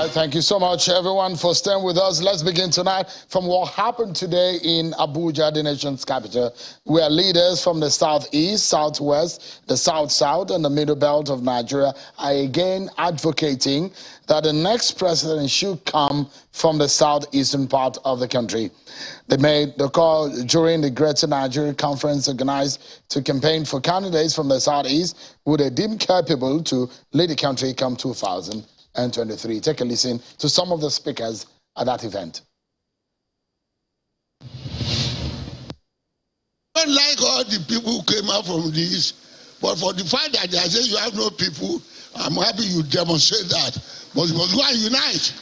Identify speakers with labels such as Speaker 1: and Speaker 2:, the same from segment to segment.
Speaker 1: Thank you so much, everyone, for staying with us. Let's begin tonight from what happened today in Abuja, the nation's capital, where leaders from the southeast, southwest, the south-south, and the middle belt of Nigeria are again advocating that the next president should come from the southeastern part of the country. They made the call during the Greater Nigeria Conference organized to campaign for candidates from the southeast who they deem capable to lead the country come 2023. Take a listen to some of the speakers at that event.
Speaker 2: I don't like all the people who came out from this, but for the fact that they are saying you have no people, I'm happy you demonstrate that. But you must go and unite.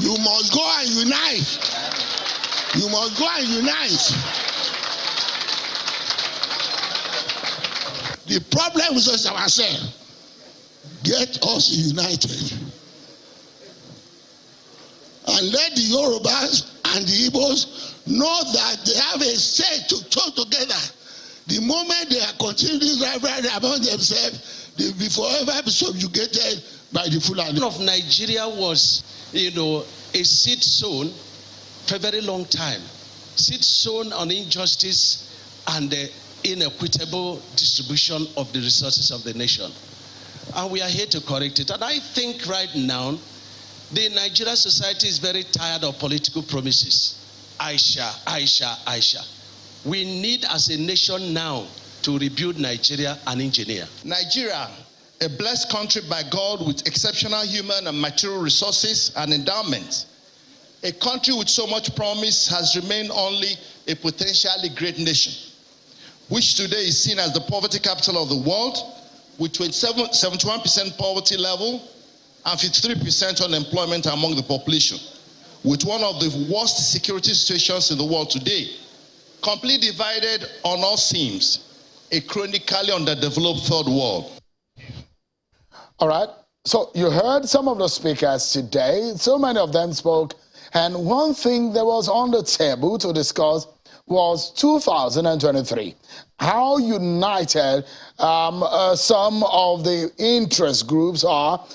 Speaker 2: You must go and unite. You must go and unite. The problem is just ourselves. Get us united. And let the Yorubas and the Igbos know that they have a say to talk together. The moment they are continuing rivalry among themselves, they will be forever subjugated by the Fulani.
Speaker 3: Of Nigeria was, a seed sown for a very long time. Seed sown on injustice and the inequitable distribution of the resources of the nation. And we are here to correct it. And I think right now, the Nigerian society is very tired of political promises. Aisha, Aisha, Aisha. We need as a nation now to rebuild Nigeria and engineer.
Speaker 4: Nigeria, a blessed country by God with exceptional human and material resources and endowments. A country with so much promise has remained only a potentially great nation, which today is seen as the poverty capital of the world, with 71% poverty level and 53% unemployment among the population, with one of the worst security situations in the world today, completely divided on all seams, a chronically underdeveloped third world.
Speaker 1: All right, so you heard some of the speakers today. So many of them spoke, and one thing that was on the table to discuss was 2023. How united some of the interest groups are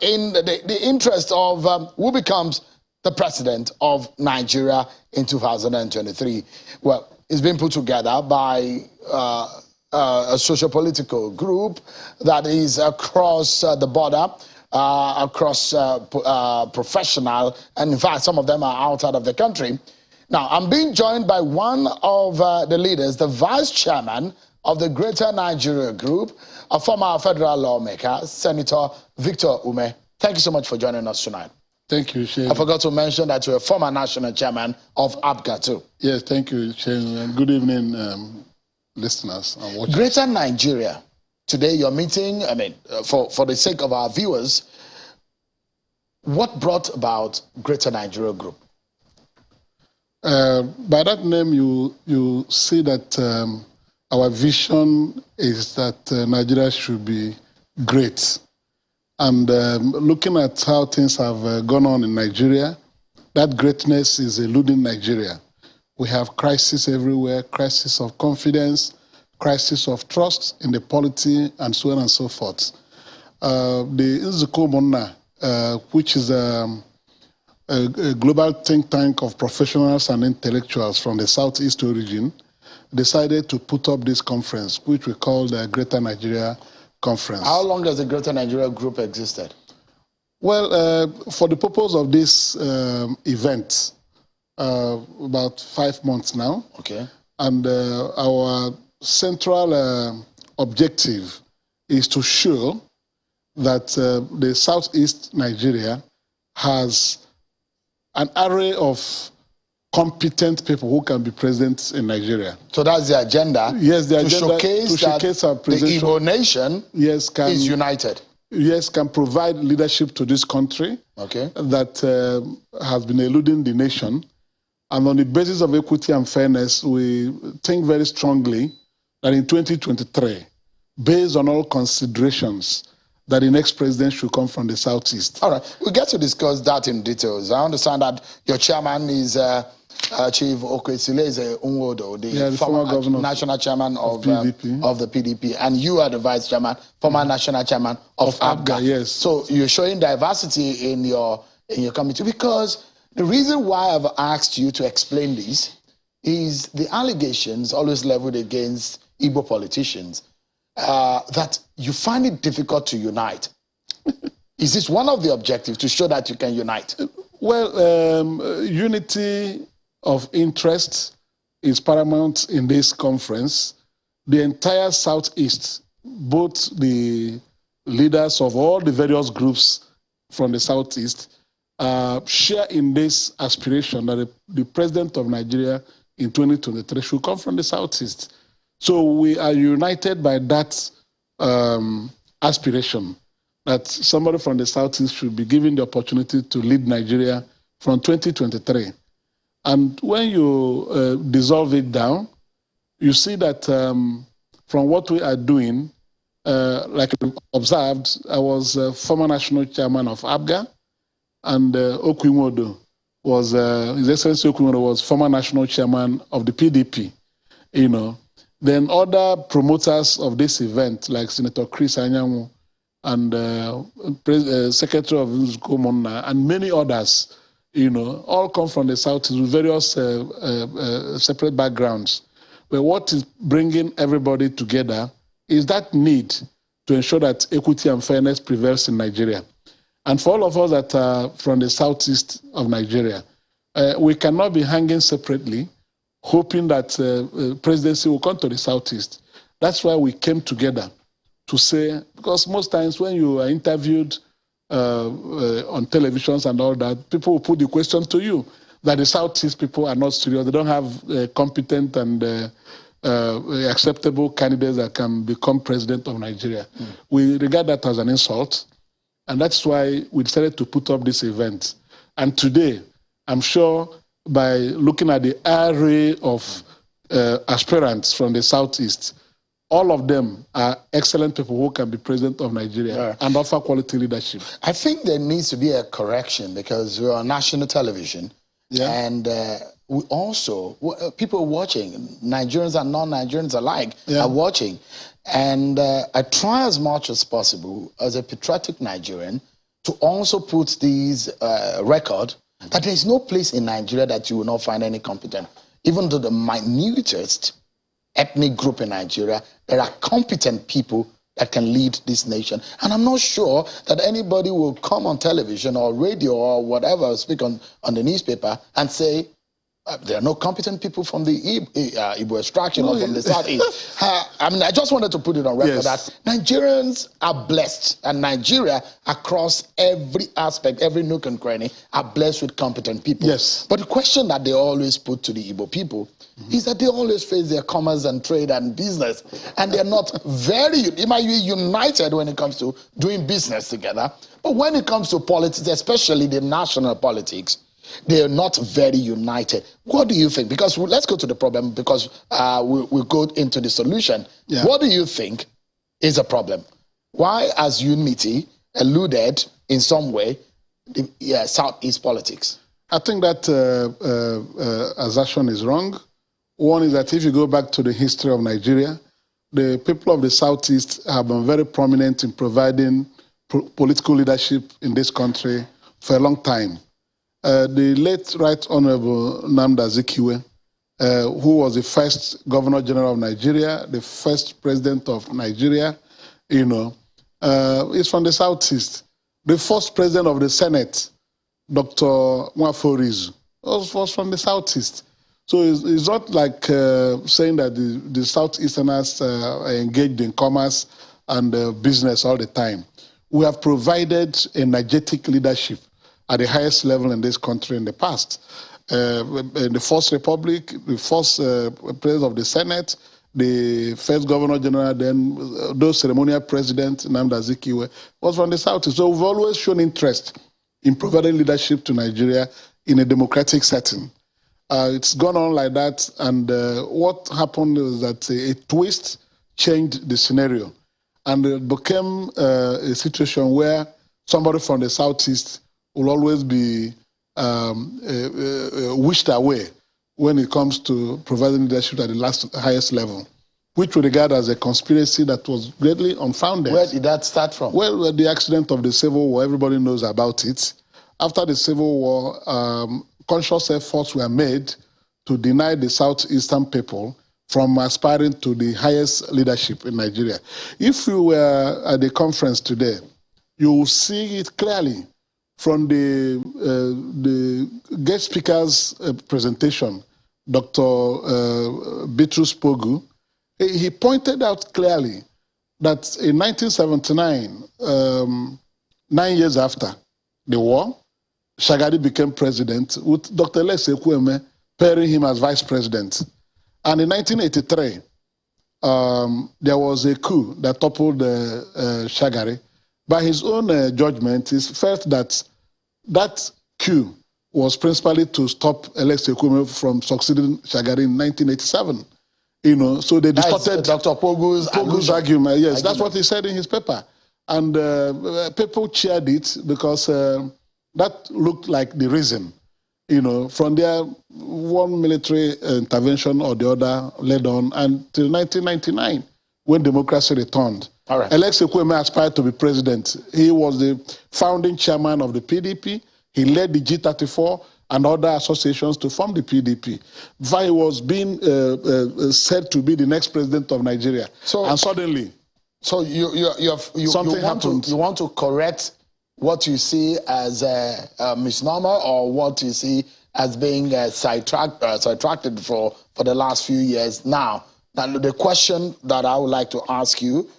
Speaker 1: in the interest of who becomes the president of Nigeria in 2023. Well, it's been put together by a socio-political group that is across the border, across professional, and in fact, some of them are outside of the country. Now, I'm being joined by one of the leaders, the vice chairman of the Greater Nigeria Group, a former federal lawmaker, Senator Victor Umeh. Thank you so much for joining us tonight.
Speaker 5: Thank you, Shane.
Speaker 1: I forgot to mention that you're a former national chairman of APGA too.
Speaker 5: Yes, thank you, Shane. And good evening, listeners and watchers.
Speaker 1: Greater Nigeria. Today, you're meeting, for the sake of our viewers, what brought about Greater Nigeria Group?
Speaker 5: By that name, you see that our vision is that Nigeria should be great. And looking at how things have gone on in Nigeria, that greatness is eluding Nigeria. We have crisis everywhere, crisis of confidence, crisis of trust in the polity, and so on and so forth. The Nzukọ Ụmụnna, which is a global think tank of professionals and intellectuals from the Southeast origin, decided to put up this conference, which we call the Greater Nigeria Conference.
Speaker 1: How long has the Greater Nigeria Group existed?
Speaker 5: Well, for the purpose of this event, about 5 months now.
Speaker 1: Okay.
Speaker 5: And our central objective is to show that the Southeast Nigeria has an array of competent people who can be president in Nigeria.
Speaker 1: So that's the agenda.
Speaker 5: Yes, the agenda
Speaker 1: showcase that
Speaker 5: our
Speaker 1: the Igbo nation is united.
Speaker 5: Yes, can provide leadership to this country.
Speaker 1: Okay.
Speaker 5: That has been eluding the nation. And on the basis of equity and fairness, we think very strongly that in 2023, based on all considerations, that the next president should come from the Southeast.
Speaker 1: All right, we'll get to discuss that in details. I understand that your chairman is Chief Okwesile Unwodo, the former governor national chairman of the PDP, and you are the vice chairman, former national chairman of ABGA.
Speaker 5: Yes.
Speaker 1: So you're showing diversity in your committee, because the reason why I've asked you to explain this is the allegations always leveled against Igbo politicians that you find it difficult to unite. Is this one of the objectives, to show that you can unite?
Speaker 5: Well, unity of interest is paramount in this conference. The entire Southeast, both the leaders of all the various groups from the Southeast, share in this aspiration that the president of Nigeria in 2023 should come from the Southeast. So we are united by that aspiration, that somebody from the Southeast should be given the opportunity to lead Nigeria from 2023. And when you dissolve it down, you see that from what we are doing, like you observed, I was former national chairman of ABGA, and Okwinwodo was, His Excellency Okwinwodo was former national chairman of the PDP, you know. Then other promoters of this event, like Senator Chris Anyanwu and Secretary of Komona and many others, you know, all come from the South with various separate backgrounds. But what is bringing everybody together is that need to ensure that equity and fairness prevails in Nigeria. And for all of us that are from the Southeast of Nigeria, we cannot be hanging separately, hoping that presidency will come to the Southeast. That's why we came together to say, because most times when you are interviewed on televisions and all that, people will put the question to you that the Southeast people are not serious. They don't have competent and acceptable candidates that can become president of Nigeria. We regard that as an insult, and that's why we decided to put up this event. And today, I'm sure by looking at the array of aspirants from the Southeast, all of them are excellent people who can be president of Nigeria and offer quality leadership.
Speaker 1: I think there needs to be a correction, because we're on national television, and we also, people watching, Nigerians and non-Nigerians alike, are watching. And I try as much as possible, as a patriotic Nigerian, to also put these record that there is no place in Nigeria that you will not find any competent. Even to the minutest ethnic group in Nigeria, there are competent people that can lead this nation. And I'm not sure that anybody will come on television or radio or whatever, speak on the newspaper and say, there are no competent people from the Igbo extraction or from the Southeast. I mean, I just wanted to put it on record that Nigerians are blessed, and Nigeria, across every aspect, every nook and cranny, are blessed with competent people. But the question that they always put to the Igbo people is that they always face their commerce and trade and business, and they're not they might be united when it comes to doing business together, but when it comes to politics, especially the national politics, they're not very united. What do you think? Because let's go to the problem, because we'll go into the solution. What do you think is a problem? Why has unity eluded in some way the Southeast politics?
Speaker 5: I think that assertion is wrong. One is that if you go back to the history of Nigeria, the people of the Southeast have been very prominent in providing political leadership in this country for a long time. The late Right Honorable Nnamdi Azikiwe, who was the first Governor General of Nigeria, the first President of Nigeria, you know, is from the Southeast. The first President of the Senate, Dr. Nwafọ Orizu, was from the Southeast. So it's not like saying that the Southeasterners are engaged in commerce and business all the time. We have provided energetic leadership at the highest level in this country in the past. In the First Republic, the first president of the Senate, the first Governor General, then those ceremonial president, Nnamdi Azikiwe, was from the South. So we've always shown interest in providing leadership to Nigeria in a democratic setting. It's gone on like that, and what happened is that a twist changed the scenario. And it became a situation where somebody from the Southeast will always be wished away when it comes to providing leadership at the highest level, which we regard as a conspiracy that was greatly unfounded.
Speaker 1: Where did that start from?
Speaker 5: Well, the accident of the Civil War, everybody knows about it. After the Civil War, conscious efforts were made to deny the Southeastern people from aspiring to the highest leadership in Nigeria. If you were at the conference today, you will see it clearly from the guest speaker's presentation, Dr. Bitrus Pogu. He pointed out clearly that in 1979, 9 years after the war, Shagari became president with Dr. Alex Ekwueme pairing him as vice president. And in 1983, there was a coup that toppled Shagari. By his own judgment, he felt that that coup was principally to stop Alex Ekwueme from succeeding Shagari in 1987. You know, so they distorted
Speaker 1: Dr. Pogu's
Speaker 5: argument. Yes, that's what he said in his paper. And people cheered it because that looked like the reason. You know, from there, one military intervention or the other led on until 1999, when democracy returned.
Speaker 1: All right.
Speaker 5: Alex Ekwueme aspired to be president. He was the founding chairman of the PDP. He led the G34 and other associations to form the PDP. He was being said to be the next president of Nigeria.
Speaker 1: So,
Speaker 5: and suddenly,
Speaker 1: something happened. You want to correct what you see as a misnomer, or what you see as being sidetracked for the last few years. Now, the question that I would like to ask you,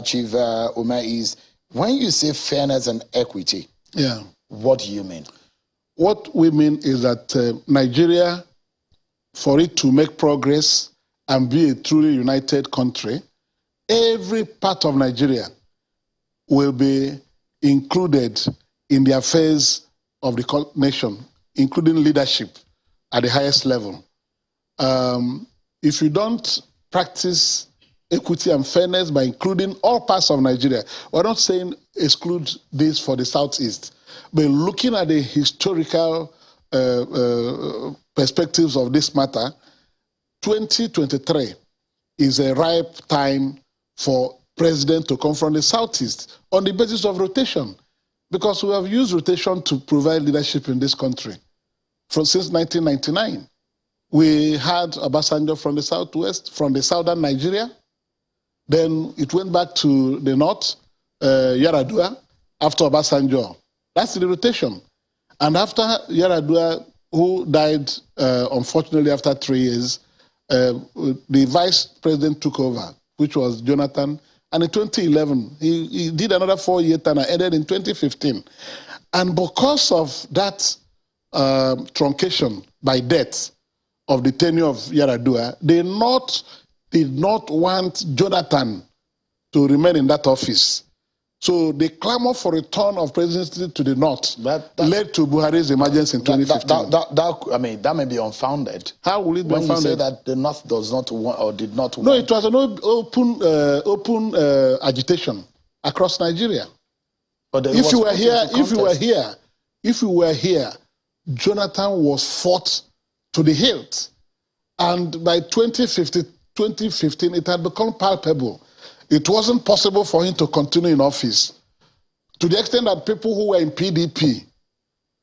Speaker 1: Chief Umeh, is when you say fairness and equity, what do you mean?
Speaker 5: What we mean is that Nigeria, for it to make progress and be a truly united country, every part of Nigeria will be included in the affairs of the nation, including leadership at the highest level. If you don't practice equity and fairness by including all parts of Nigeria, we're not saying exclude this for the Southeast, but looking at the historical perspectives of this matter, 2023 is a ripe time for president to come from the Southeast on the basis of rotation, because we have used rotation to provide leadership in this country since 1999. We had Obasanjo from the Southwest, from the southern Nigeria. Then it went back to the north, Yaradua, after Obasanjo. That's the rotation. And after Yaradua, who died, unfortunately, after 3 years, the vice president took over, which was Jonathan. And in 2011, he did another 4-year term and ended in 2015. And because of that truncation by death of the tenure of Yaradua, they did not want Jonathan to remain in that office. So the clamor for return of presidency to the north led to Buhari's emergence in 2015.
Speaker 1: I mean, that may be unfounded.
Speaker 5: How will it be unfounded?
Speaker 1: When you say that the north does not want or did not want...
Speaker 5: No, it was an open agitation across Nigeria.
Speaker 1: But
Speaker 5: if you were here, Jonathan was fought to the hilt. And by 2015, it had become palpable. It wasn't possible for him to continue in office, to the extent that people who were in PDP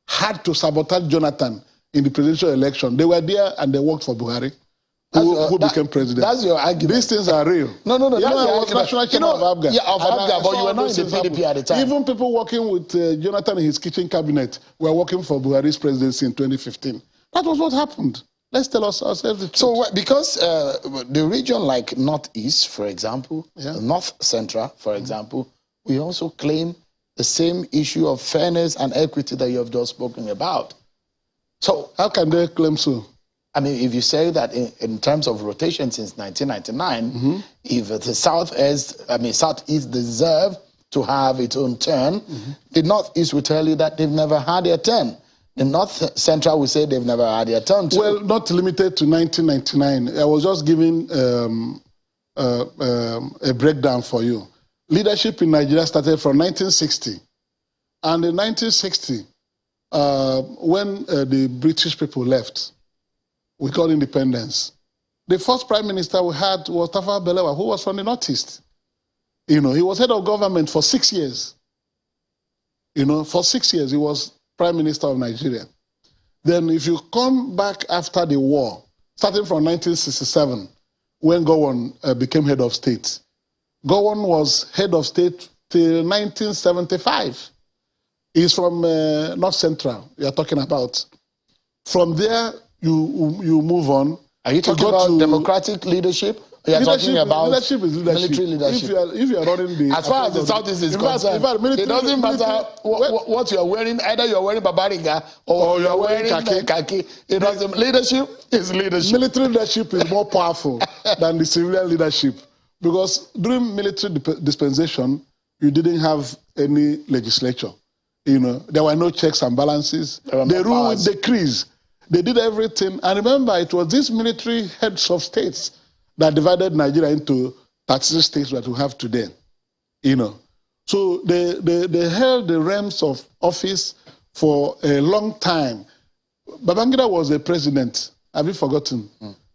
Speaker 5: had to sabotage Jonathan in the presidential election. They were there and they worked for Buhari, who became president.
Speaker 1: That's your argument.
Speaker 5: These things are real.
Speaker 1: No.
Speaker 5: I was national chairman of ABGA.
Speaker 1: Yeah, of ABGA, but you were not in the PDP at the time.
Speaker 5: Even people working with Jonathan in his kitchen cabinet were working for Buhari's presidency in 2015. That was what happened. Let's tell ourselves the truth.
Speaker 1: So, because the region like Northeast, for example, North Central, for example, we also claim the same issue of fairness and equity that you have just spoken about. So,
Speaker 5: how can they claim so?
Speaker 1: I mean, if you say that in terms of rotation since 1999, if the Southeast deserve to have its own turn, the Northeast will tell you that they've never had their turn. The North Central will say they've never had their turn too.
Speaker 5: Well, not limited to 1999. I was just giving a breakdown for you. leadership in Nigeria started from 1960. And in 1960, when the British people left, we got independence. The first prime minister we had was Tafawa Balewa, who was from the Northeast. He was head of government for 6 years. For 6 years, he was prime minister of Nigeria. Then if you come back after the war, starting from 1967, when Gowon became head of state, Gowon was head of state till 1975. He's from North Central, you're talking about. From there, you move on.
Speaker 1: Are you talking about democratic leadership? You're talking about
Speaker 5: leadership is leadership.
Speaker 1: Military leadership.
Speaker 5: If you are running the...
Speaker 1: As far as the Southeast is concerned, it doesn't matter what you're wearing. Either you're wearing babariga or you're wearing khaki. It doesn't. Leadership is leadership.
Speaker 5: Military leadership is more powerful than the civilian leadership. Because during military dispensation, you didn't have any legislature. There were no checks and balances. They ruled with decrees. They did everything. And remember, it was these military heads of states that divided Nigeria into 36 states that we have today. So they held the realms of office for a long time. Babangida was a president. Have you forgotten?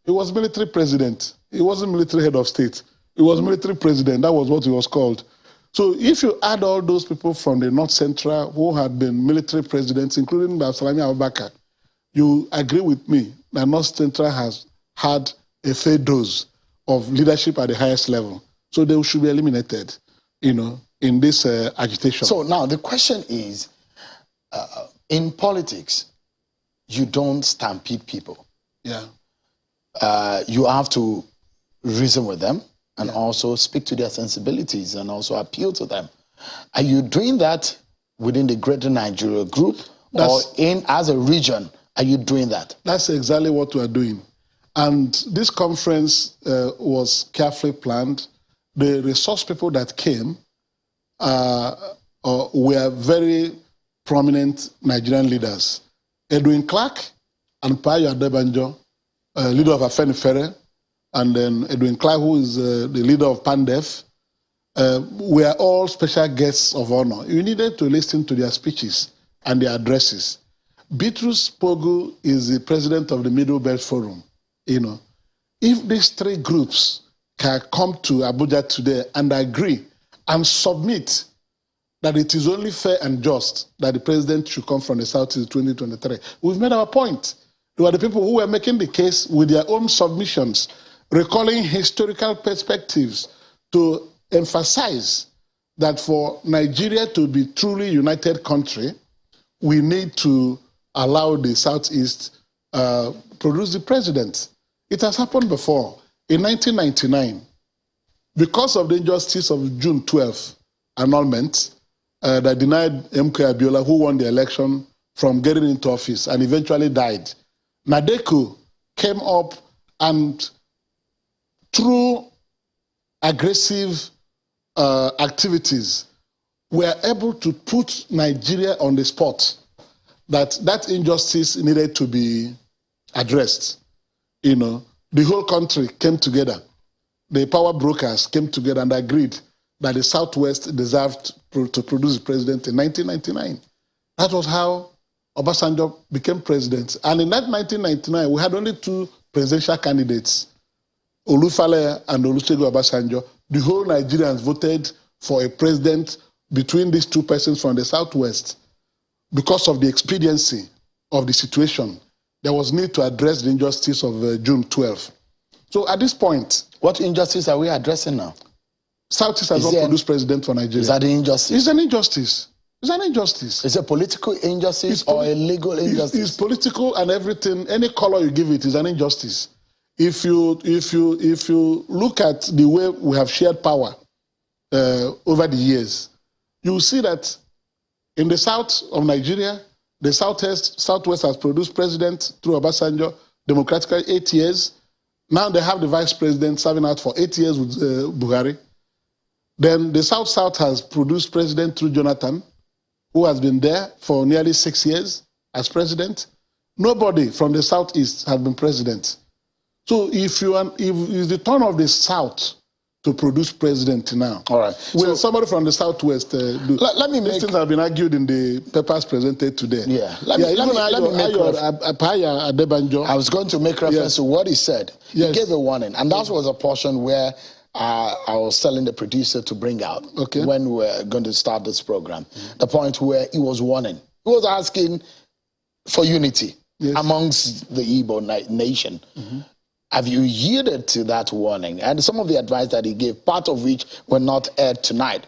Speaker 5: He was military president. He wasn't military head of state. He was military president. That was what he was called. So if you add all those people from the North Central who had been military presidents, including Salami Abubakar, you agree with me that North Central has had a fair dose of leadership at the highest level. So they should be eliminated, in this agitation.
Speaker 1: So now the question is, in politics, you don't stampede people.
Speaker 5: Yeah.
Speaker 1: You have to reason with them and also speak to their sensibilities and also appeal to them. Are you doing that within the Greater Nigeria group or as a region? Are you doing that?
Speaker 5: That's exactly what we are doing. And this conference was carefully planned. The resource people that came were very prominent Nigerian leaders. Edwin Clark and Payo Adebanjo, leader of Afenifere, and then Edwin Clark, who is the leader of PANDEF, were all special guests of honor. You needed to listen to their speeches and their addresses. Bitrus Pogu is the president of the Middle Belt Forum. If these three groups can come to Abuja today and agree and submit that it is only fair and just that the president should come from the South in 2023, we've made our point. They were the people who were making the case with their own submissions, recalling historical perspectives to emphasize that for Nigeria to be truly united country, we need to allow the Southeast produce the president. It has happened before. In 1999, because of the injustice of June 12 annulment that denied MK Abiola, who won the election, from getting into office and eventually died, Nadeko came up and through aggressive activities were able to put Nigeria on the spot that injustice needed to be addressed. The whole country came together. The power brokers came together and agreed that the Southwest deserved to produce a president in 1999. That was how Obasanjo became president. And in that 1999, we had only two presidential candidates, Olufale and Olusegun Obasanjo. The whole Nigerians voted for a president between these two persons from the Southwest. Because of the expediency of the situation, there was need to address the injustice of June 12. So at this point...
Speaker 1: What injustice are we addressing now?
Speaker 5: Southeast has not produced president for Nigeria.
Speaker 1: Is that an injustice?
Speaker 5: It's an injustice. It's an injustice.
Speaker 1: Is it a political injustice or a legal injustice?
Speaker 5: It's political and everything. Any color you give it is an injustice. If you look at the way we have shared power over the years, you will see that in the south of Nigeria, the Southwest has produced president through Obasanjo, democratically 8 years. Now they have the vice president serving out for 8 years with Buhari. Then the South has produced president through Jonathan, who has been there for nearly 6 years as president. Nobody from the Southeast has been president. So if it's the turn of the South to produce president now.
Speaker 1: All right.
Speaker 5: Will somebody from the Southwest do?
Speaker 1: Let me make...
Speaker 5: These things have been argued in the papers presented today.
Speaker 1: Yeah. Let me make...
Speaker 5: I
Speaker 1: was going to make reference to what he said.
Speaker 5: Yes.
Speaker 1: He gave a warning, and that was a portion where I was telling the producer to bring out when we were going to start this program. The point where he was warning. He was asking for unity amongst the Igbo nation. Have you yielded to that warning? And some of the advice that he gave, part of which were not aired tonight,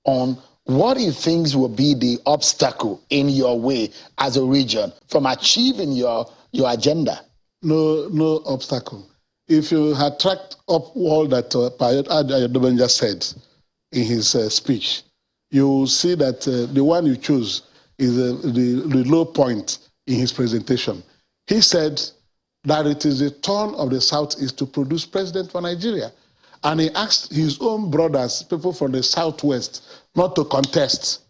Speaker 1: on what he thinks will be the obstacle in your way as a region from achieving your agenda.
Speaker 5: No obstacle. If you had tracked up all that Payot Adoben just said in his speech, you will see that the one you chose is the low point in his presentation. He said that it is the turn of the Southeast to produce president for Nigeria. And he asked his own brothers, people from the Southwest, not to contest.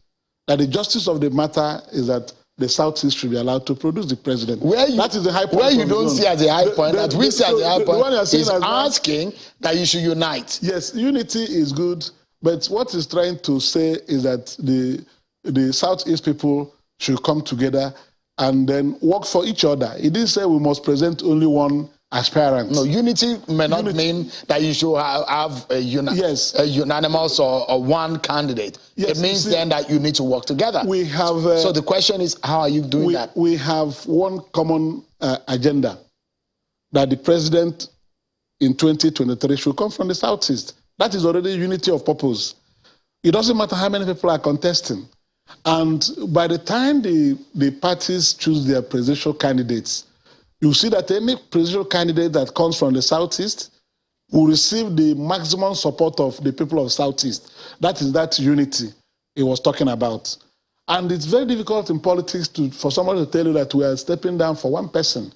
Speaker 5: That the justice of the matter is that the Southeast should be allowed to produce the president. That is the high point. Where
Speaker 1: you don't see as a high point, that we see as a high point, is asking that you should unite.
Speaker 5: Yes, unity is good, but what he's trying to say is that the Southeast people should come together and then work for each other. He didn't say we must present only one aspirant.
Speaker 1: No, unity may not mean that you should have a unanimous or one candidate. Yes, it means then that you need to work together.
Speaker 5: We have.
Speaker 1: So the question is, how are you doing that?
Speaker 5: We have one common agenda, that the president in 2023 should come from the Southeast. That is already unity of purpose. It doesn't matter how many people are contesting. And by the time the parties choose their presidential candidates, you see that any presidential candidate that comes from the Southeast will receive the maximum support of the people of Southeast. That is that unity he was talking about. And it's very difficult in politics for somebody to tell you that we are stepping down for one person.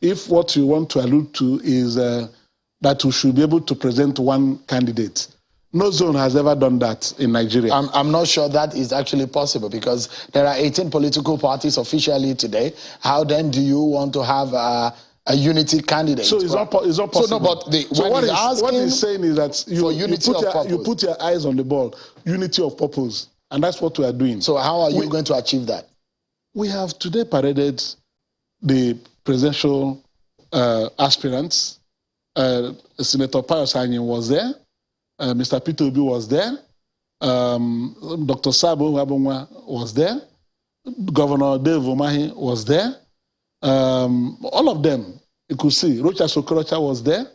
Speaker 5: If what you want to allude to is that we should be able to present one candidate. No zone has ever done that in Nigeria.
Speaker 1: I'm not sure that is actually possible, because there are 18 political parties officially today. How then do you want to have a unity candidate?
Speaker 5: So it's not possible.
Speaker 1: So, no, but
Speaker 5: what he's saying is that you put your eyes on the ball, unity of purpose. And that's what we are doing.
Speaker 1: So how are you going to achieve that?
Speaker 5: We have today paraded the presidential aspirants. Senator Pius Anyin was there. Mr. Peter Obi was there. Dr. Sabo Wabonwa was there. Governor Dave Umahi was there. All of them, you could see. Rocha Sokorocha was there.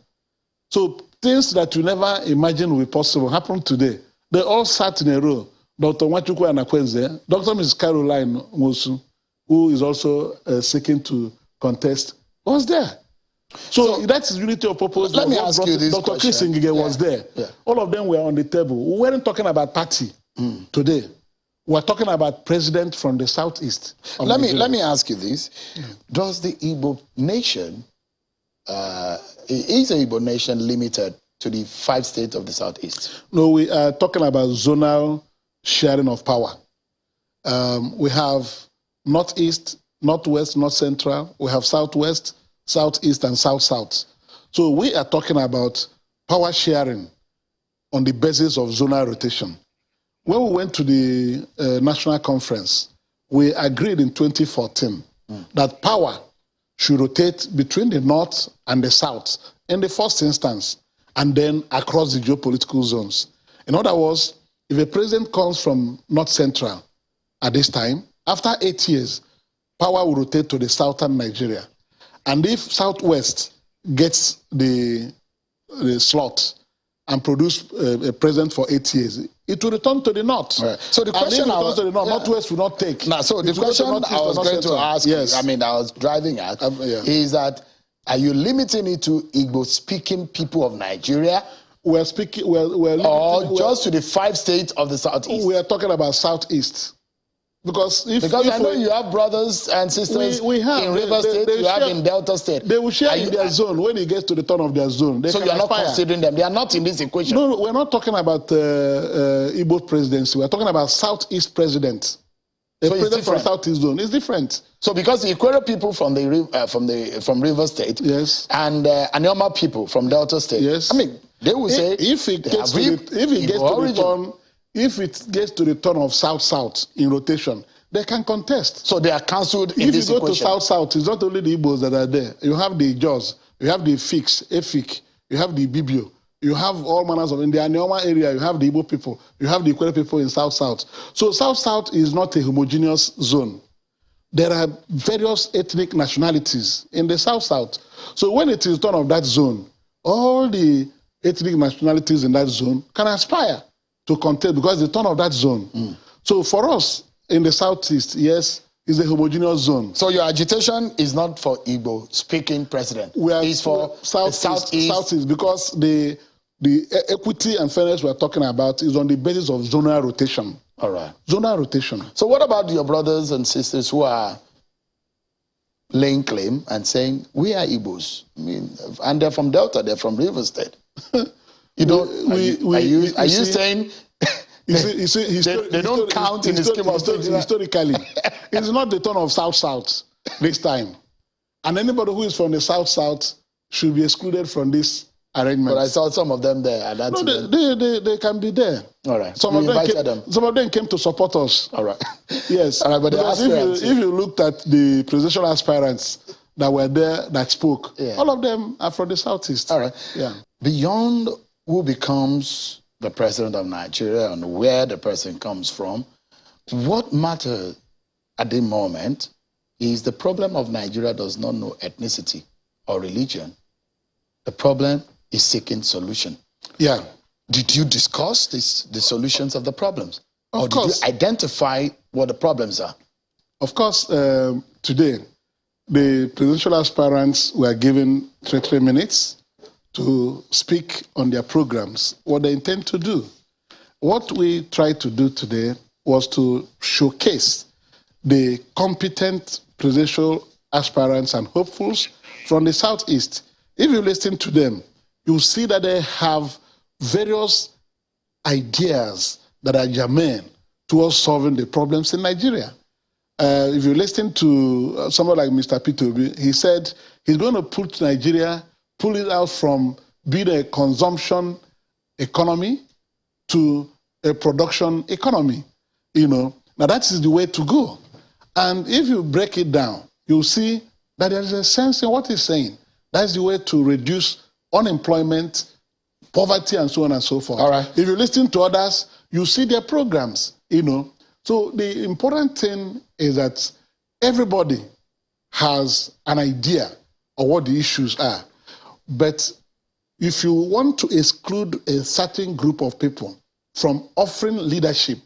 Speaker 5: So things that you never imagined would be possible happened today. They all sat in a row. Dr. Nwachukwu Anakwenze, Dr. Mrs. Caroline Mosu, who is also seeking to contest, was there. So that's unity of purpose.
Speaker 1: Let me ask you this
Speaker 5: Dr. Chris Ngige was there. Yeah. All of them were on the table. We weren't talking about party today. We're talking about president from the Southeast.
Speaker 1: Let me ask you this. Does the Igbo nation, is the Igbo nation limited to the 5 states of the Southeast?
Speaker 5: No, we are talking about zonal sharing of power. We have Northeast, Northwest, North Central. We have Southwest, Southeast, and South-South. So we are talking about power sharing on the basis of zonal rotation. When we went to the national conference, we agreed in 2014 that power should rotate between the North and the South in the first instance, and then across the geopolitical zones. In other words, if a president comes from North Central at this time, after 8 years, power will rotate to the southern Nigeria. And if Southwest gets the slot and produce a president for 8 years, it will return to the North.
Speaker 1: Right. So the question
Speaker 5: Northwest will not take.
Speaker 1: Now, so the question I was going to ask, I was driving at, is that, are you limiting it to Igbo-speaking people of Nigeria?
Speaker 5: We're
Speaker 1: just to the 5 states of the Southeast?
Speaker 5: We are talking about Southeast. Because
Speaker 1: I know you have brothers and sisters
Speaker 5: we have,
Speaker 1: in River State, you have in Delta State.
Speaker 5: They will share in their zone. When it gets to the turn of their zone,
Speaker 1: so you are not considering them. They are not in this equation.
Speaker 5: No, we're not talking about Igbo presidency. We're talking about Southeast president.
Speaker 1: So
Speaker 5: president from Southeast Zone is different.
Speaker 1: So because the Ikwere people from River State,
Speaker 5: yes,
Speaker 1: and Anyoma people from Delta State,
Speaker 5: yes,
Speaker 1: I mean they will say
Speaker 5: if it gets to the turn of South in rotation, they can contest.
Speaker 1: So they are cancelled in
Speaker 5: if
Speaker 1: this
Speaker 5: you go
Speaker 1: equation.
Speaker 5: to South, it's not only the Igbos that are there. You have the Jaws, you have the Efik, you have the Bibio, you have all manners of in the Anyoma area. You have the Igbo people, you have the Ikwere people in South. So South is not a homogeneous zone. There are various ethnic nationalities in the South. So when it is turn of that zone, all the ethnic nationalities in that zone can aspire to contest because it's the turn of that zone. So for us in the Southeast, yes, it's a homogeneous zone.
Speaker 1: So your agitation is not for Igbo speaking president. It's for Southeast
Speaker 5: because the equity and fairness we're talking about is on the basis of zonal rotation.
Speaker 1: All right.
Speaker 5: Zonal rotation.
Speaker 1: So what about your brothers and sisters who are laying claim and saying, we are Igbos? I mean, and they're from Delta, they're from River State. You don't, are you saying they don't count in the scheme of things?
Speaker 5: Historically, it's not the turn of South this time. And anybody who is from the South should be excluded from this arrangement.
Speaker 1: But I saw some of them there. And that's
Speaker 5: they can be there.
Speaker 1: All right.
Speaker 5: Some of them came to support us.
Speaker 1: All right.
Speaker 5: Yes.
Speaker 1: All right, but
Speaker 5: if you looked at the presidential aspirants that were there that spoke, all of them are from the Southeast.
Speaker 1: All right.
Speaker 5: Yeah.
Speaker 1: Beyond who becomes the president of Nigeria and where the person comes from, what matters at the moment is the problem of Nigeria does not know ethnicity or religion. The problem is seeking solution.
Speaker 5: Yeah.
Speaker 1: Did you discuss the solutions of the problems?
Speaker 5: Of course.
Speaker 1: Did you identify what the problems are?
Speaker 5: Of course, today, the presidential aspirants were given 3 minutes to speak on their programs, what they intend to do. What we tried to do today was to showcase the competent presidential aspirants and hopefuls from the Southeast. If you listen to them, you'll see that they have various ideas that are germane towards solving the problems in Nigeria. If you listen to someone like Mr. P2B, he said he's going to pull it out from being a consumption economy to a production economy. Now that is the way to go. And if you break it down, you'll see that there is a sense in what he's saying. That's the way to reduce unemployment, poverty, and so on and so forth.
Speaker 1: All right.
Speaker 5: If you listen to others, you see their programs, So the important thing is that everybody has an idea of what the issues are. But if you want to exclude a certain group of people from offering leadership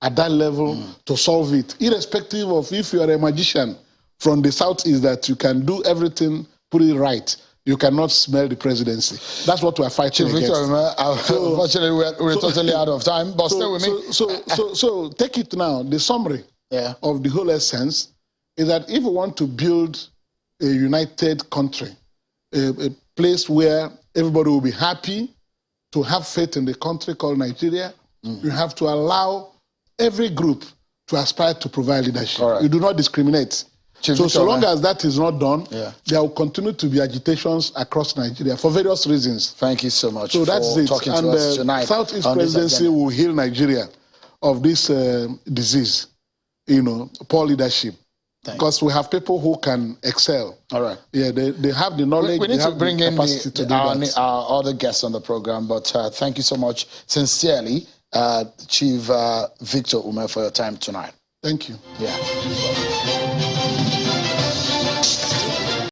Speaker 5: at that level to solve it, irrespective of if you are a magician from the Southeast that you can do everything, put it right, you cannot smell the presidency. That's what we're fighting against.
Speaker 1: Unfortunately, we're totally out of time, but stay with me.
Speaker 5: So take it now. The summary of the whole essence is that if we want to build a united country, a place where everybody will be happy, to have faith in the country called Nigeria, you have to allow every group to aspire to provide leadership. Right. You do not discriminate. So long as that is not done, there will continue to be agitations across Nigeria for various reasons.
Speaker 1: Thank you so much
Speaker 5: for
Speaker 1: talking to us tonight.
Speaker 5: Southeast presidency will heal Nigeria of this disease, poor leadership. Because we have people who can excel. All right. Yeah, they have the knowledge.
Speaker 1: We need to bring in our other guests on the program, but thank you so much, sincerely, Chief Victor Umeh, for your time tonight.
Speaker 5: Thank you.
Speaker 1: Yeah.